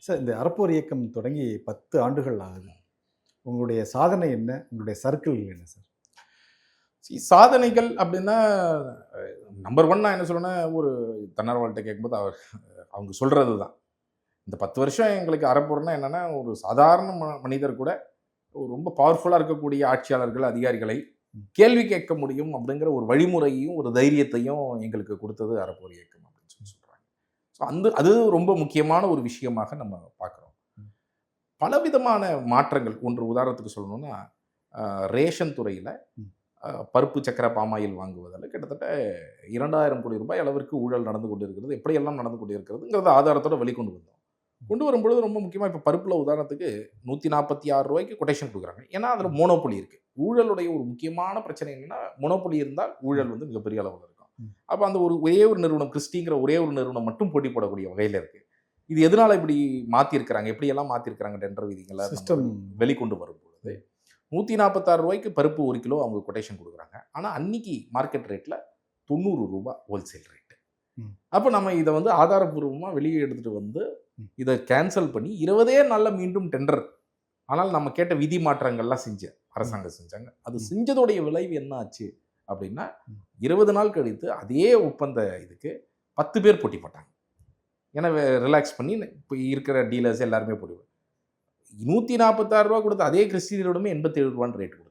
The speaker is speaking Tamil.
சார், இந்த அறப்போர் இயக்கம் தொடங்கி 10 ஆண்டுகள் ஆகுது. உங்களுடைய சாதனை என்ன? உங்களுடைய சர்க்கிள் என்ன சார்? சாதனைகள் அப்படின்னா நம்பர் ஒன் நான் என்ன சொல்லுவேன்னா, ஒரு தன்னார்வலர்கிட்ட கேட்கும்போது அவங்க சொல்கிறது தான். இந்த 10 வருஷம் எங்களுக்கு அறப்போர்னா என்னென்னா, ஒரு சாதாரண மனிதர் கூட ரொம்ப பவர்ஃபுல்லாக இருக்கக்கூடிய ஆட்சியாளர்கள், அதிகாரிகளை கேள்வி கேட்க முடியும் அப்படிங்கிற ஒரு வழிமுறையும் ஒரு தைரியத்தையும் எங்களுக்கு கொடுத்தது அறப்போர் இயக்கம் அப்படின்னு சொல்கிறாங்க. ஸோ அது ரொம்ப முக்கியமான ஒரு விஷயமாக நம்ம பார்க்குறோம். பலவிதமான மாற்றங்கள், ஒன்று உதாரணத்துக்கு சொல்லணும்னா, ரேஷன் துறையில் பருப்பு சக்கரை பாமாயில் வாங்குவதில் கிட்டத்தட்ட 2000 கோடி ரூபாய் அளவிற்கு ஊழல் நடந்து கொண்டு இருக்கிறது. எப்படியெல்லாம் நடந்து கொண்டு இருக்கிறதுங்கிறத ஆதாரத்தோட வெளிக்கொண்டு வந்தோம். கொண்டு வரும்பொழுது ரொம்ப முக்கியமாக இப்போ பருப்பில் உதாரணத்துக்கு 146 ரூபாய்க்கு கொட்டேஷன் கொடுக்குறாங்க. ஏன்னா அதில் மோனோபொலி இருக்குது. ஊழலுடைய ஒரு முக்கியமான பிரச்சனை என்னன்னா, மோனோபொலி இருந்தால் ஊழல் வந்து மிகப்பெரிய அளவில் இருக்கும். அப்போ அந்த ஒரே ஒரு நிறுவனம், கிறிஸ்டிங்கிற ஒரே ஒரு நிறுவனம் மட்டும் போட்டி போடக்கூடிய வகையில் இருக்குது. இது எதனால் இப்படி மாற்றிருக்கிறாங்க, எப்படியெல்லாம் மாற்றிருக்கிறாங்க டெண்டர் விதிகளை சிஸ்டம் வெளிக்கொண்டு வரும்பொழுது 146 ரூபாய்க்கு பருப்பு 1 கிலோ அவங்க கொட்டேஷன் கொடுக்குறாங்க. ஆனால் அன்னைக்கு மார்க்கெட் ரேட்டில் 90 ரூபாய் ஹோல்சேல் ரேட்டு. அப்போ நம்ம இதை வந்து ஆதாரபூர்வமாக வெளியே எடுத்துகிட்டு வந்து இதை கேன்சல் பண்ணி 20 நாளில் மீண்டும் டெண்டர். ஆனால் நம்ம கேட்ட விதி மாற்றங்கள்லாம் அரசாங்கம் செஞ்சாங்க. அது செஞ்சதோடைய விளைவு என்ன ஆச்சு அப்படின்னா, 20 நாள் கழித்து அதே ஒப்பந்த இதுக்கு 10 பேர் போட்டி போட்டாங்க. ஏன்னா ரிலாக்ஸ் பண்ணி இப்போ இருக்கிற டீலர்ஸ் எல்லாருமே போடுவாங்க. 146 ரூபா கொடுத்து அதே கிறிஸ்டியனோடமே 87 ரூபான்னு ரேட் கொடுத்தாங்க.